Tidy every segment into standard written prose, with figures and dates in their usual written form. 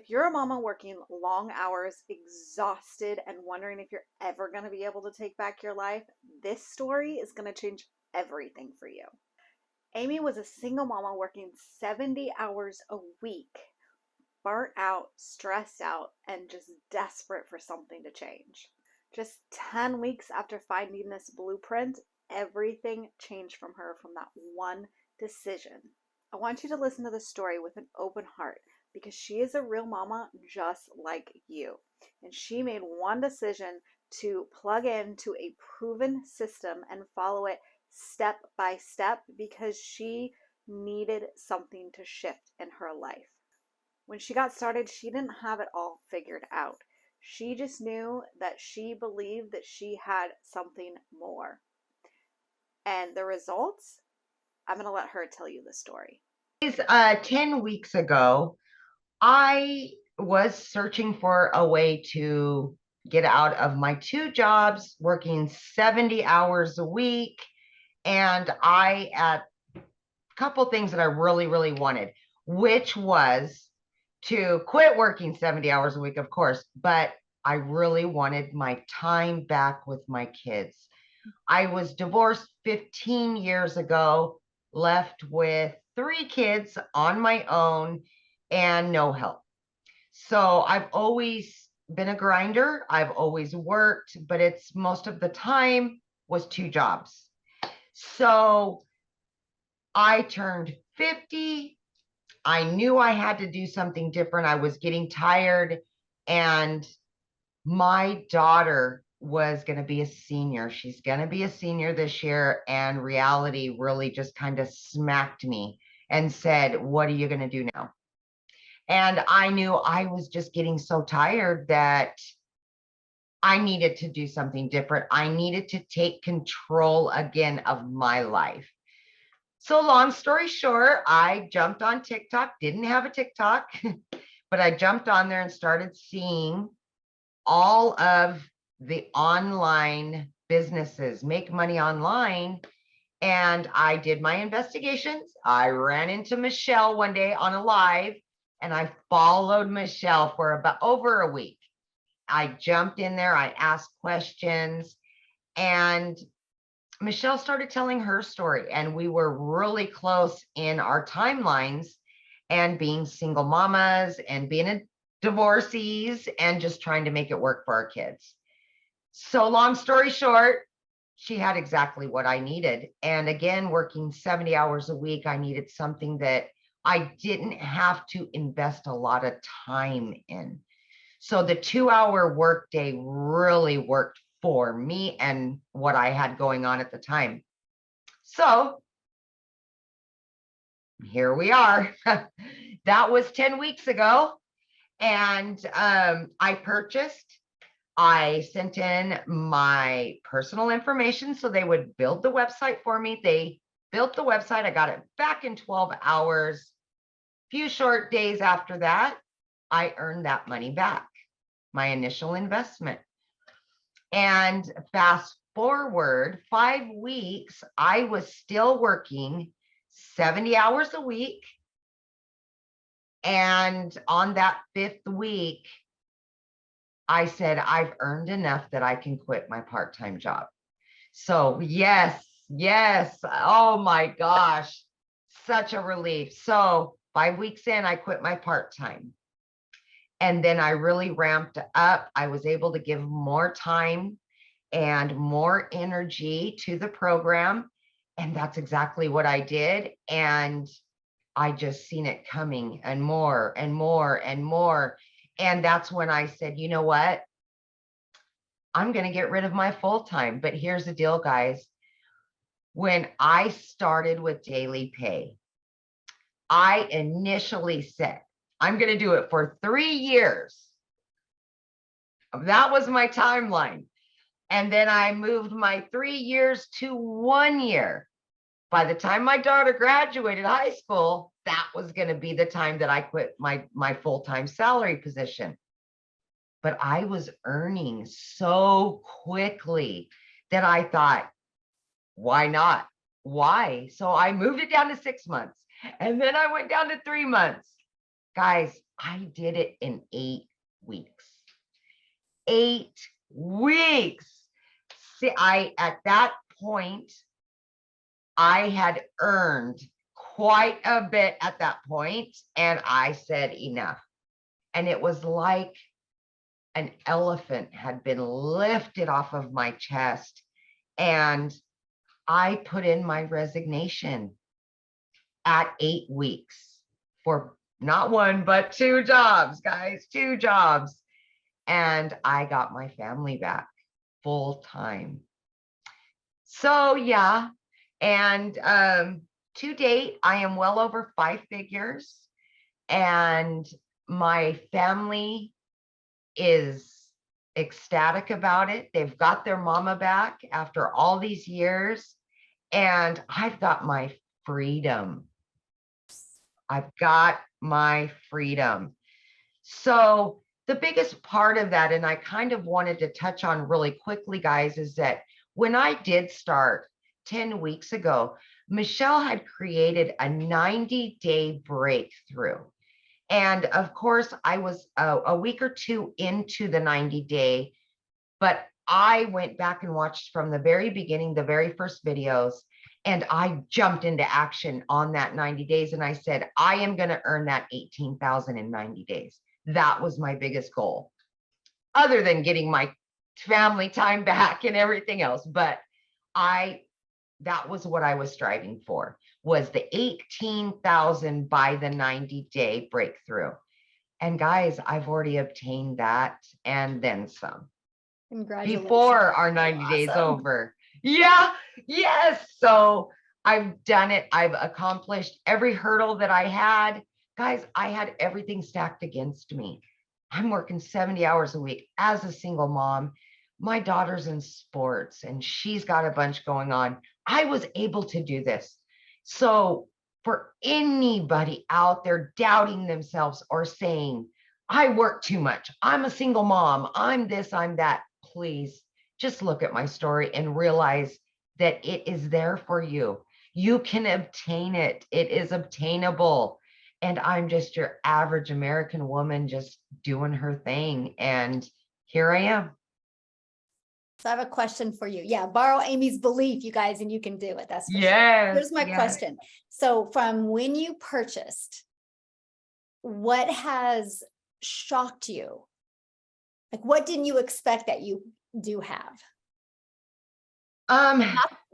If you're a mama working long hours, exhausted, and wondering if you're ever going to be able to take back your life, this story is going to change everything for you. Amie was a single mama working 70 hours a week, burnt out, stressed out, and just desperate for something to change. Just 10 weeks after finding this blueprint, everything changed from her from that one decision. I want you to listen to the story with an open heart because she is a real mama just like you. And she made one decision to plug into a proven system and follow it step by step because she needed something to shift in her life. When she got started, she didn't have it all figured out. She just knew that she believed that she had something more. And the results, I'm going to let her tell you the story. 10 weeks ago, I was searching for a way to get out of my two jobs, working 70 hours a week. And I had a couple things that I really, really wanted, which was to quit working 70 hours a week, of course, but I really wanted my time back with my kids. I was divorced 15 years ago, left with three kids on my own and no help. So I've always been a grinder. I've always worked, but it's most of the time was two jobs. So I turned 50. I knew I had to do something different. I was getting tired, and my daughter was going to be a senior. She's going to be a senior this year. And reality really just kind of smacked me and said, "What are you going to do now?" And I knew I was just getting so tired that I needed to do something different. I needed to take control again of my life. So, long story short, I jumped on TikTok, didn't have a TikTok, but I jumped on there and started seeing all of the online businesses make money online. And I did my investigations. I ran into Michelle one day on a live, and I followed Michelle for about over a week. I jumped in there, I asked questions, and Michelle started telling her story. And we were really close in our timelines and being single mamas and being a divorcees and just trying to make it work for our kids. So long story short, she had exactly what I needed. And again, working 70 hours a week, I needed something that I didn't have to invest a lot of time in. So the 2-hour workday really worked for me and what I had going on at the time. So here we are. That was 10 weeks ago. And I sent in my personal information so they would build the website for me. They built the website. I got it back in 12 hours. Few short days after that, I earned that money back, my initial investment. And fast forward 5 weeks, I was still working 70 hours a week. And on that fifth week, I said, I've earned enough that I can quit my part-time job. So yes, yes. Oh my gosh, such a relief. So 5 weeks in, I quit my part-time. And then I really ramped up. I was able to give more time and more energy to the program. And that's exactly what I did. And I just seen it coming and more and more and more. And that's when I said, you know what? I'm going to get rid of my full-time. But here's the deal, guys. When I started with daily pay, I initially said, I'm going to do it for 3 years. That was my timeline. And then I moved my 3 years to 1 year. By the time my daughter graduated high school, that was going to be the time that I quit my full-time salary position. But I was earning so quickly that I thought, why not? Why? So I moved it down to 6 months, and then I went down to 3 months. Guys, I did it in 8 weeks. 8 weeks. See, at that point, I had earned quite a bit at that point, and I said enough. And it was like an elephant had been lifted off of my chest, and I put in my resignation at 8 weeks for not one, but 2 jobs, guys, 2 jobs. And I got my family back full time. So, yeah. And to date, I am well over 5 figures, and my family is ecstatic about it. They've got their mama back after all these years, and I've got my freedom. I've got my freedom. So the biggest part of that, and I kind of wanted to touch on really quickly, guys, is that when I did start 10 weeks ago, Michelle had created a 90-day breakthrough. And of course, I was a week or two into the 90-day, but I went back and watched from the very beginning, the very first videos, and I jumped into action on that 90 days. And I said, I am going to earn that 18,000 in 90 days. That was my biggest goal, other than getting my family time back and everything else. But that was what I was striving for, was the 18,000 by the 90-day breakthrough. And guys, I've already obtained that and then some Congratulations. before our 90 days over. Yeah, yes. So I've done it. I've accomplished every hurdle that I had. Guys, I had everything stacked against me. I'm working 70 hours a week as a single mom. My daughter's in sports and she's got a bunch going on. I was able to do this. So for anybody out there doubting themselves or saying, I work too much, I'm a single mom, I'm this, I'm that, please just look at my story and realize that it is there for you. You can obtain it. It is obtainable. And I'm just your average American woman just doing her thing. And here I am. So I have a question for you. Yeah, borrow Amy's belief, you guys, and you can do it. That's for sure. Yes. Here's my question. So from when you purchased, what has shocked you? Like, what didn't you expect that you do have?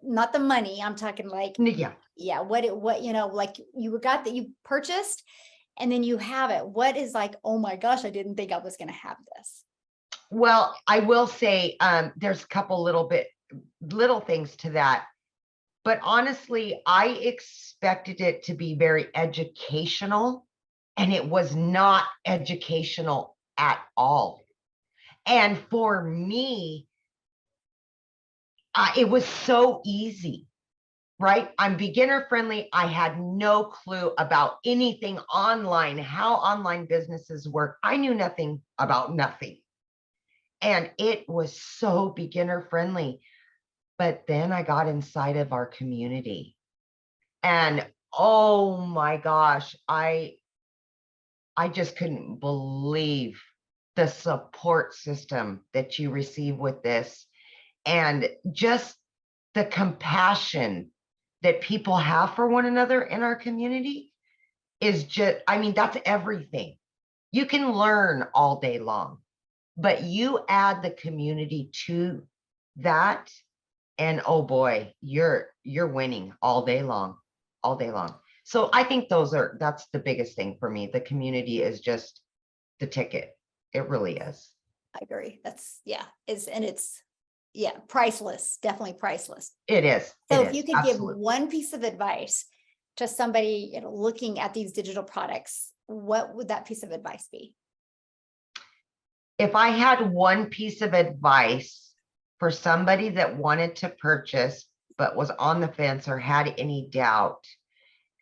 Not the money. I'm talking like, yeah. What, like you got that you purchased and then you have it. What is like, oh my gosh, I didn't think I was going to have this. Well, I will say there's a couple little things to that. But honestly, I expected it to be very educational, and it was not educational at all. And for me, it was so easy, right? I'm beginner friendly. I had no clue about anything online, how online businesses work. I knew nothing about nothing. And it was so beginner friendly. But then I got inside of our community, and oh my gosh, I just couldn't believe the support system that you receive with this, and just the compassion that people have for one another in our community is just, I mean, that's everything. You can learn all day long, but you add the community to that, and oh boy, you're winning all day long, all day long. So I think that's the biggest thing for me. The community is just the ticket. It really is. I agree. That's priceless, definitely priceless. It is. So if you could give one piece of advice to somebody looking at these digital products, what would that piece of advice be? If I had one piece of advice for somebody that wanted to purchase but was on the fence or had any doubt,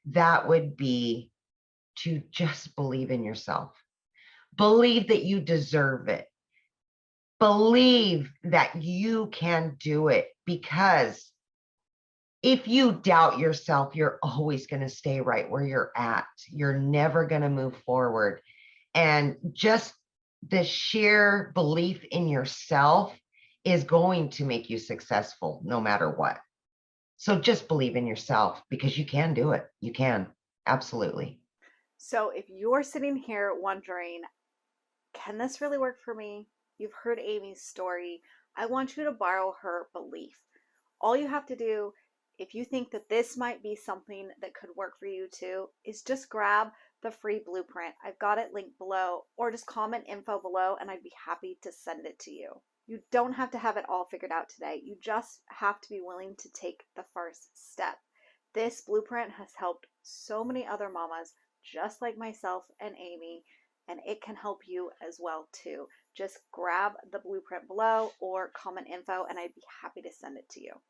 that would be to just believe in yourself. Believe that you deserve it. Believe that you can do it, because if you doubt yourself, you're always going to stay right where you're at. You're never going to move forward. And just the sheer belief in yourself is going to make you successful no matter what. So just believe in yourself because you can do it. You can. Absolutely. So if you're sitting here wondering, can this really work for me? You've heard Amie's story. I want you to borrow her belief. All you have to do, if you think that this might be something that could work for you too, is just grab the free blueprint. I've got it linked below, or just comment info below and I'd be happy to send it to you. You don't have to have it all figured out today. You just have to be willing to take the first step. This blueprint has helped so many other mamas just like myself and Amie, and it can help you as well too. Just grab the blueprint below or comment info and I'd be happy to send it to you.